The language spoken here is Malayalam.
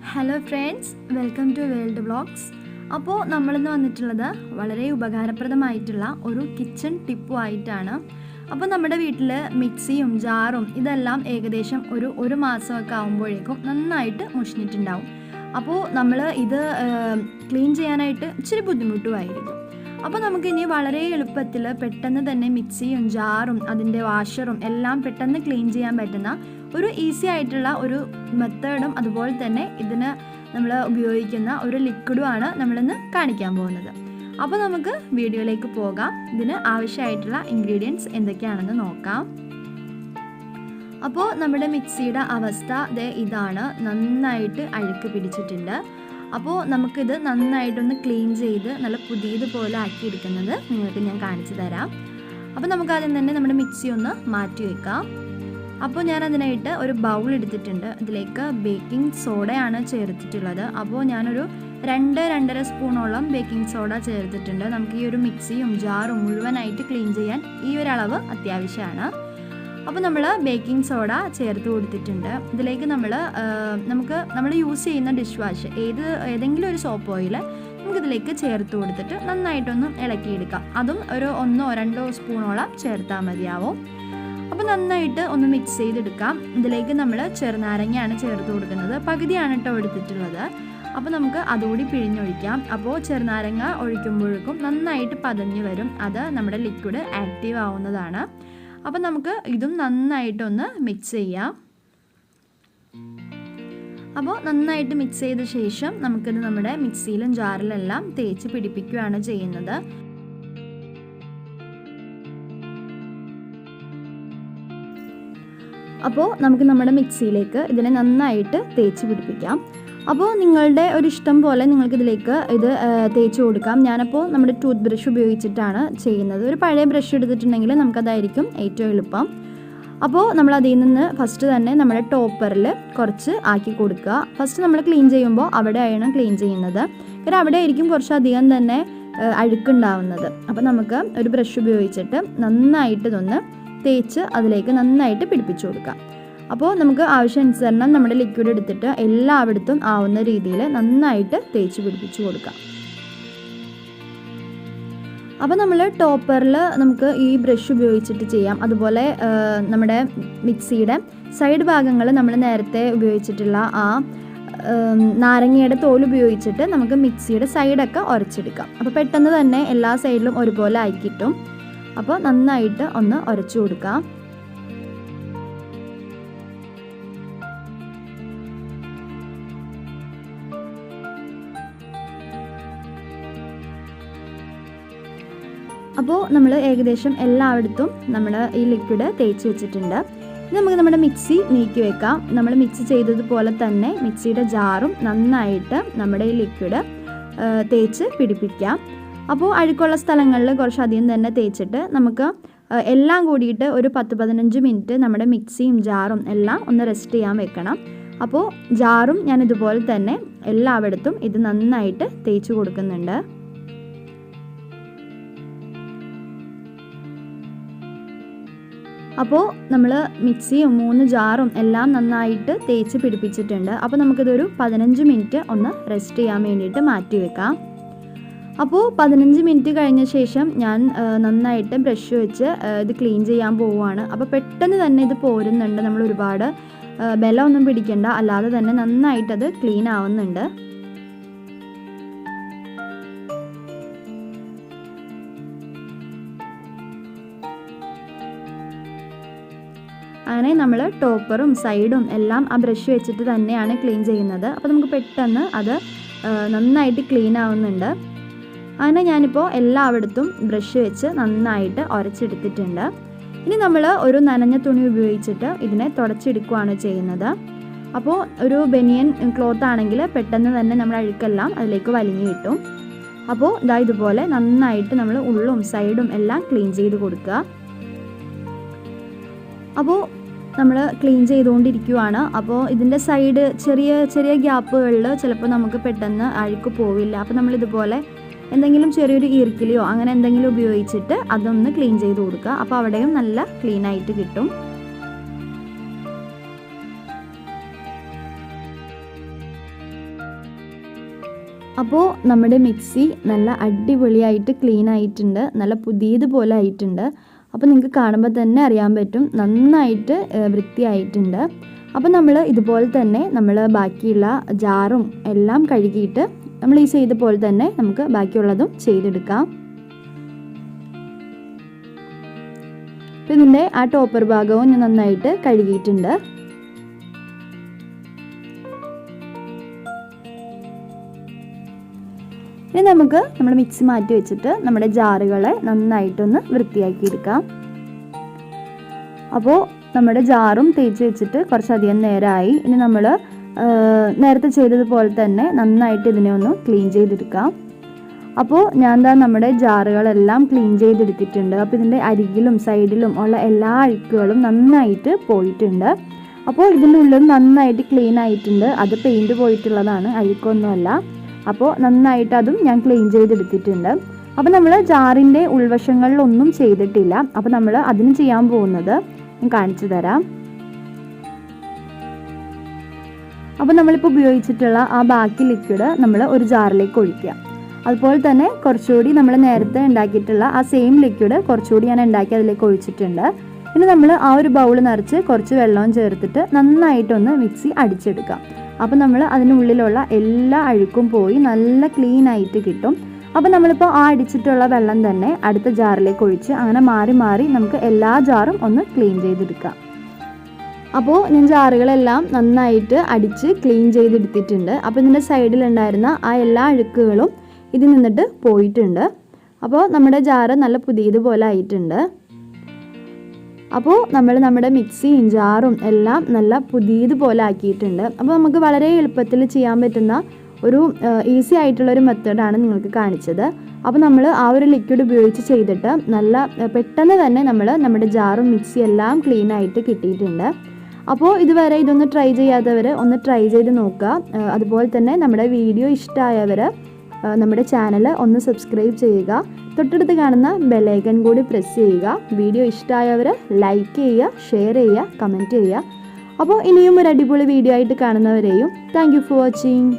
Hello friends, welcome to world vlogs. അപ്പോൾ നമ്മളിന്ന് വന്നിട്ടുള്ളത് വളരെ ഉപകാരപ്രദമായിട്ടുള്ള ഒരു കിച്ചൺ ടിപ്പുമായിട്ടാണ്. അപ്പോൾ നമ്മുടെ വീട്ടിൽ മിക്സിയും ജാറും ഇതെല്ലാം ഏകദേശം ഒരു മാസമൊക്കെ ആകുമ്പോഴേക്കും നന്നായിട്ട് മുഷിഞ്ഞിട്ടുണ്ടാവും. അപ്പോൾ നമ്മൾ ഇത് ക്ലീൻ ചെയ്യാനായിട്ട് ഇച്ചിരി ബുദ്ധിമുട്ടുമായിരിക്കും. അപ്പോൾ നമുക്കിനി വളരെ എളുപ്പത്തിൽ പെട്ടെന്ന് തന്നെ മിക്സിയും ജാറും അതിൻ്റെ വാഷറും എല്ലാം പെട്ടെന്ന് ക്ലീൻ ചെയ്യാൻ പറ്റുന്ന ഒരു ഈസി ആയിട്ടുള്ള ഒരു മെത്തേഡും അതുപോലെ തന്നെ ഇതിന് നമ്മൾ ഉപയോഗിക്കുന്ന ഒരു ലിക്വിഡുമാണ് നമ്മളിന്ന് കാണിക്കാൻ പോകുന്നത്. അപ്പോൾ നമുക്ക് വീഡിയോയിലേക്ക് പോകാം. ഇതിന് ആവശ്യമായിട്ടുള്ള ഇൻഗ്രീഡിയൻസ് എന്തൊക്കെയാണെന്ന് നോക്കാം. അപ്പോൾ നമ്മുടെ മിക്സിയുടെ അവസ്ഥ ഇതാണ്, നന്നായിട്ട് അഴുക്ക് പിടിച്ചിട്ടുണ്ട്. അപ്പോൾ നമുക്കിത് നന്നായിട്ടൊന്ന് ക്ലീൻ ചെയ്ത് നല്ല പുതിയതുപോലെ ആക്കിയെടുക്കുന്നത് നിങ്ങൾക്ക് ഞാൻ കാണിച്ചു തരാം. അപ്പോൾ നമുക്കാദ്യം തന്നെ നമ്മുടെ മിക്സി ഒന്ന് മാറ്റി വയ്ക്കാം. അപ്പോൾ ഞാൻ അതിനായിട്ട് ഒരു ബൗൾ എടുത്തിട്ടുണ്ട്. ഇതിലേക്ക് ബേക്കിംഗ് സോഡയാണ് ചേർത്തിട്ടുള്ളത്. അപ്പോൾ ഞാനൊരു 2-2.5 സ്പൂണോളം ബേക്കിംഗ് സോഡ ചേർത്തിട്ടുണ്ട്. നമുക്ക് ഈ ഒരു മിക്സിയും ജാറും മുഴുവനായിട്ട് ക്ലീൻ ചെയ്യാൻ ഈ ഒരു അളവ് അത്യാവശ്യമാണ്. അപ്പോൾ നമ്മൾ ബേക്കിംഗ് സോഡ ചേർത്ത് കൊടുത്തിട്ടുണ്ട്. ഇതിലേക്ക് നമ്മൾ യൂസ് ചെയ്യുന്ന ഡിഷ് വാഷ് ഏതെങ്കിലും ഒരു സോപ്പ് ഓയിൽ നമുക്കിതിലേക്ക് ചേർത്ത് കൊടുത്തിട്ട് നന്നായിട്ടൊന്ന് ഇളക്കിയെടുക്കാം. അതും ഒരു 1-2 സ്പൂണോളം ചേർത്താൽ മതിയാവും. അപ്പോൾ നന്നായിട്ട് ഒന്ന് മിക്സ് ചെയ്തെടുക്കാം. ഇതിലേക്ക് നമ്മൾ ചെറുനാരങ്ങയാണ് ചേർത്ത് കൊടുക്കുന്നത്. പകുതിയാണ് കേട്ടോ എടുത്തിട്ടുള്ളത്. അപ്പോൾ നമുക്ക് അതുകൂടി പിഴിഞ്ഞൊഴിക്കാം. അപ്പോൾ ചെറുനാരങ്ങ ഒഴിക്കുമ്പോഴേക്കും നന്നായിട്ട് പതഞ്ഞ് വരും. അത് നമ്മുടെ ലിക്വിഡ് ആക്റ്റീവ് ആവുന്നതാണ്. അപ്പോൾ നമുക്ക് ഇതും നന്നായിട്ടൊന്ന് മിക്സ് ചെയ്യാം. അപ്പോൾ നന്നായിട്ട് മിക്സ് ചെയ്ത ശേഷം നമുക്കിത് നമ്മുടെ മിക്സിയിലും ജാറിലെല്ലാം തേച്ച് പിടിപ്പിക്കുകയാണ് ചെയ്യുന്നത്. അപ്പോൾ നമുക്ക് നമ്മുടെ മിക്സിയിലേക്ക് ഇതിനെ നന്നായിട്ട് തേച്ച് പിടിപ്പിക്കാം. അപ്പോൾ നിങ്ങളുടെ ഒരു ഇഷ്ടം പോലെ നിങ്ങൾക്കിതിലേക്ക് ഇത് തേച്ച് കൊടുക്കാം. ഞാനപ്പോൾ നമ്മുടെ ടൂത്ത് ബ്രഷ് ഉപയോഗിച്ചിട്ടാണ് ചെയ്യുന്നത്. ഒരു പഴയ ബ്രഷ് എടുത്തിട്ടുണ്ടെങ്കിൽ നമുക്കതായിരിക്കും ഏറ്റവും എളുപ്പം. അപ്പോൾ നമ്മൾ അതിൽ നിന്ന് ഫസ്റ്റ് തന്നെ നമ്മുടെ ടോപ്പറിൽ കുറച്ച് ആക്കി കൊടുക്കുക. ഫസ്റ്റ് നമ്മൾ ക്ലീൻ ചെയ്യുമ്പോൾ അവിടെയാണ് ക്ലീൻ ചെയ്യുന്നത്. കാരണം അവിടെ ആയിരിക്കും കുറച്ചധികം തന്നെ അഴുക്കുണ്ടാവുന്നത്. അപ്പോൾ നമുക്ക് ഒരു ബ്രഷ് ഉപയോഗിച്ചിട്ട് നന്നായിട്ട് ഇതൊന്ന് തേച്ച് അതിലേക്ക് നന്നായിട്ട് പിടിപ്പിച്ചു കൊടുക്കാം. അപ്പോൾ നമുക്ക് ആവശ്യാനുസരണം നമ്മുടെ ലിക്വിഡ് എടുത്തിട്ട് എല്ലായിടത്തും ആവുന്ന രീതിയിൽ നന്നായിട്ട് തേച്ച് പിടിപ്പിച്ചു കൊടുക്കാം. അപ്പോൾ നമ്മൾ ടോപ്പറിൽ നമുക്ക് ഈ ബ്രഷ് ഉപയോഗിച്ചിട്ട് ചെയ്യാം. അതുപോലെ നമ്മുടെ മിക്സിയുടെ സൈഡ് ഭാഗങ്ങൾ നമ്മൾ നേരത്തെ ഉപയോഗിച്ചിട്ടുള്ള ആ നാരങ്ങയുടെ തോൽ ഉപയോഗിച്ചിട്ട് നമുക്ക് മിക്സിയുടെ സൈഡൊക്കെ ഉരച്ചെടുക്കാം. അപ്പോൾ പെട്ടെന്ന് തന്നെ എല്ലാ സൈഡിലും ഒരുപോലെ ആയി കിട്ടും. അപ്പോൾ നന്നായിട്ട് ഒന്ന് ഉരച്ചു കൊടുക്കാം. അപ്പോൾ നമ്മൾ ഏകദേശം എല്ലായിടത്തും നമ്മൾ ഈ ലിക്വിഡ് തേച്ച് വെച്ചിട്ടുണ്ട്. ഇനി നമുക്ക് നമ്മുടെ മിക്സി നീക്കി വെക്കാം. നമ്മൾ മിക്സ് ചെയ്തതുപോലെ തന്നെ മിക്സിയുടെ ജാറും നന്നായിട്ട് നമ്മുടെ ഈ ലിക്വിഡ് തേച്ച് പിടിപ്പിക്കാം. അപ്പോൾ അഴുക്കുള്ള സ്ഥലങ്ങളിൽ കുറച്ചധികം തന്നെ തേച്ചിട്ട് നമുക്ക് എല്ലാം കൂടിയിട്ട് ഒരു 10-15 മിനിറ്റ് നമ്മുടെ മിക്സിയും ജാറും എല്ലാം ഒന്ന് റെസ്റ്റ് ചെയ്യാൻ വെക്കണം. അപ്പോൾ ജാറും ഞാൻ ഇതുപോലെ തന്നെ എല്ലായിടത്തും ഇത് നന്നായിട്ട് തേച്ച് കൊടുക്കുന്നുണ്ട്. അപ്പോൾ നമ്മൾ മിക്സിയും 3 ജാറും എല്ലാം നന്നായിട്ട് തേച്ച് പിടിപ്പിച്ചിട്ടുണ്ട്. അപ്പോൾ നമുക്കിതൊരു 15 മിനിറ്റ് ഒന്ന് റെസ്റ്റ് ചെയ്യാൻ വേണ്ടിയിട്ട് മാറ്റി വെക്കാം. അപ്പോൾ 15 മിനിറ്റ് കഴിഞ്ഞ ശേഷം ഞാൻ നന്നായിട്ട് ബ്രഷ് വെച്ച് ഇത് ക്ലീൻ ചെയ്യാൻ പോവുകയാണ്. അപ്പോൾ പെട്ടെന്ന് തന്നെ ഇത് പോരുന്നുണ്ട്. നമ്മൾ ഒരുപാട് ബലമൊന്നും പിടിക്കണ്ട, അല്ലാതെ തന്നെ നന്നായിട്ടത് ക്ലീൻ ആവുന്നുണ്ട്. അങ്ങനെ നമ്മൾ ടോപ്പറും സൈഡും എല്ലാം ആ ബ്രഷ് വെച്ചിട്ട് തന്നെയാണ് ക്ലീൻ ചെയ്യുന്നത്. അപ്പോൾ നമുക്ക് പെട്ടെന്ന് അത് നന്നായിട്ട് ക്ലീൻ ആവുന്നുണ്ട്. അങ്ങനെ ഞാനിപ്പോൾ എല്ലായിടത്തും ബ്രഷ് വെച്ച് നന്നായിട്ട് ഉരച്ചെടുത്തിട്ടുണ്ട്. ഇനി നമ്മൾ ഒരു നനഞ്ഞ തുണി ഉപയോഗിച്ചിട്ട് ഇതിനെ തുടച്ചെടുക്കുകയാണ് ചെയ്യുന്നത്. അപ്പോൾ ഒരു ബനിയൻ ക്ലോത്ത് ആണെങ്കിൽ പെട്ടെന്ന് തന്നെ നമ്മൾ അഴുക്കെല്ലാം അതിലേക്ക് വലിഞ്ഞു കിട്ടും. അപ്പോൾ ഇതുപോലെ നന്നായിട്ട് നമ്മൾ ഉള്ളും സൈഡും എല്ലാം ക്ലീൻ ചെയ്ത് കൊടുക്കുക. അപ്പോൾ നമ്മൾ ക്ലീൻ ചെയ്തുകൊണ്ടിരിക്കുകയാണ്. അപ്പോൾ ഇതിൻ്റെ സൈഡ് ചെറിയ ചെറിയ ഗ്യാപ്പുകളിൽ ചിലപ്പോൾ നമുക്ക് പെട്ടെന്ന് അഴുക്ക് പോവില്ല. അപ്പോൾ നമ്മളിതുപോലെ എന്തെങ്കിലും ചെറിയൊരു ഈർക്കിലിയോ അങ്ങനെ എന്തെങ്കിലും ഉപയോഗിച്ചിട്ട് അതൊന്ന് ക്ലീൻ ചെയ്ത് കൊടുക്കുക. അപ്പോൾ അവിടെയും നല്ല ക്ലീൻ ആയിട്ട് കിട്ടും. അപ്പോൾ നമ്മുടെ മിക്സി നല്ല അടിപൊളിയായിട്ട് ക്ലീൻ ആയിട്ടുണ്ട്, നല്ല പുതിയതുപോലെ ആയിട്ടുണ്ട്. അപ്പോൾ നിങ്ങൾക്ക് കാണുമ്പോൾ തന്നെ അറിയാൻ പറ്റും നന്നായിട്ട് വൃത്തിയായിട്ടുണ്ട്. അപ്പോൾ നമ്മൾ ഇതുപോലെ തന്നെ നമ്മൾ ബാക്കിയുള്ള ജാറും എല്ലാം കഴുകിയിട്ട് നമ്മൾ ഈ ചെയ്ത പോലെ തന്നെ നമുക്ക് ബാക്കിയുള്ളതും ചെയ്തെടുക്കാം. അപ്പോൾ ഇതിൻ്റെ ആ ടോപ്പർ ഭാഗവും ഞാൻ നന്നായിട്ട് കഴുകിയിട്ടുണ്ട്. ഇനി നമുക്ക് നമ്മൾ മിക്സി മാറ്റി വെച്ചിട്ട് നമ്മുടെ ജാറുകളെ നന്നായിട്ടൊന്ന് വൃത്തിയാക്കിയെടുക്കാം. അപ്പോൾ നമ്മുടെ ജാറും തേച്ച് വെച്ചിട്ട് കുറച്ചധികം നേരമായി. ഇനി നമ്മൾ നേരത്തെ ചെയ്തതുപോലെ തന്നെ നന്നായിട്ട് ഇതിനെ ഒന്ന് ക്ലീൻ ചെയ്തെടുക്കാം. അപ്പോൾ ഞാൻ നമ്മുടെ ജാറുകളെല്ലാം ക്ലീൻ ചെയ്തെടുത്തിട്ടുണ്ട്. അപ്പോൾ ഇതിൻ്റെ അരികിലും സൈഡിലും ഉള്ള എല്ലാ അഴുക്കുകളും നന്നായിട്ട് പോയിട്ടുണ്ട്. അപ്പോൾ ഇതിൻ്റെ ഉള്ളിൽ നന്നായിട്ട് ക്ലീൻ ആയിട്ടുണ്ട്. അത് പെയിൻറ്റ് പോയിട്ടുള്ളതാണ്, അഴുക്കൊന്നുമല്ല. അപ്പോൾ നന്നായിട്ട് അതും ഞാൻ ക്ലീൻ ചെയ്തെടുത്തിട്ടുണ്ട്. അപ്പോൾ നമ്മൾ ജാറിൻ്റെ ഉൾവശങ്ങളിലൊന്നും ചെയ്തിട്ടില്ല. അപ്പോൾ നമ്മൾ അതിന് ചെയ്യാൻ പോകുന്നത് ഞാൻ കാണിച്ചു തരാം. അപ്പോൾ നമ്മളിപ്പോൾ ഉപയോഗിച്ചിട്ടുള്ള ആ ബാക്കി ലിക്വിഡ് നമ്മൾ ഒരു ജാറിലേക്ക് ഒഴിക്കുക. അതുപോലെ തന്നെ കുറച്ചുകൂടി നമ്മൾ നേരത്തെ ഉണ്ടാക്കിയിട്ടുള്ള ആ സെയിം ലിക്വിഡ് കുറച്ചുകൂടി ഞാൻ ഉണ്ടാക്കി അതിലേക്ക് ഒഴിച്ചിട്ടുണ്ട്. ഇനി നമ്മൾ ആ ഒരു ബൗൾ നിറച്ച് കുറച്ച് വെള്ളവും ചേർത്തിട്ട് നന്നായിട്ടൊന്ന് മിക്സി അടിച്ചെടുക്കാം. അപ്പോൾ നമ്മൾ അതിനുള്ളിലുള്ള എല്ലാ അഴുക്കും പോയി നല്ല ക്ലീൻ ആയിട്ട് കിട്ടും. അപ്പോൾ നമ്മളിപ്പോൾ ആ അടിച്ചിട്ടുള്ള വെള്ളം തന്നെ അടുത്ത ജാറിലേക്ക് ഒഴിച്ച് അങ്ങനെ മാറി മാറി നമുക്ക് എല്ലാ ജാറും ഒന്ന് ക്ലീൻ ചെയ്തെടുക്കാം. അപ്പോൾ ഞാൻ ജാറുകളെല്ലാം നന്നായിട്ട് അടിച്ച് ക്ലീൻ ചെയ്തെടുത്തിട്ടുണ്ട്. അപ്പോൾ ഇതിൻ്റെ സൈഡിലുണ്ടായിരുന്ന ആ എല്ലാ അഴുക്കുകളും ഇതിൽ നിന്നിട്ട് പോയിട്ടുണ്ട്. അപ്പോൾ നമ്മുടെ ജാറ് നല്ല പുതിയതുപോലെ ആയിട്ടുണ്ട്. അപ്പോൾ നമ്മൾ നമ്മുടെ മിക്സിയും ജാറും എല്ലാം നല്ല പുതിയതുപോലെ ആക്കിയിട്ടുണ്ട്. അപ്പോൾ നമുക്ക് വളരെ എളുപ്പത്തിൽ ചെയ്യാൻ പറ്റുന്ന ഒരു ഈസി ആയിട്ടുള്ളൊരു മെത്തേഡാണ് നിങ്ങൾക്ക് കാണിച്ചത്. അപ്പോൾ നമ്മൾ ആ ഒരു ലിക്വിഡ് ഉപയോഗിച്ച് ചെയ്തിട്ട് നല്ല പെട്ടെന്ന് തന്നെ നമ്മുടെ ജാറും മിക്സി എല്ലാം ക്ലീൻ ആയിട്ട് കിട്ടിയിട്ടുണ്ട്. അപ്പോൾ ഇതുവരെ ഇതൊന്ന് ട്രൈ ചെയ്യാത്തവർ ഒന്ന് ട്രൈ ചെയ്ത് നോക്കുക. അതുപോലെ തന്നെ നമ്മുടെ വീഡിയോ ഇഷ്ടമായവർ നമ്മുടെ ചാനൽ ഒന്ന് സബ്സ്ക്രൈബ് ചെയ്യുക. തൊട്ടടുത്ത് കാണുന്ന ബെലൈക്കൺ കൂടി പ്രസ് ചെയ്യുക. വീഡിയോ ഇഷ്ടമായവർ ലൈക്ക് ചെയ്യുക, ഷെയർ ചെയ്യുക, കമൻറ്റ് ചെയ്യുക. അപ്പോൾ ഇനിയും ഒരു അടിപൊളി വീഡിയോ ആയിട്ട് കാണുന്നവരെയും താങ്ക് യു ഫോർ വാച്ചിങ്.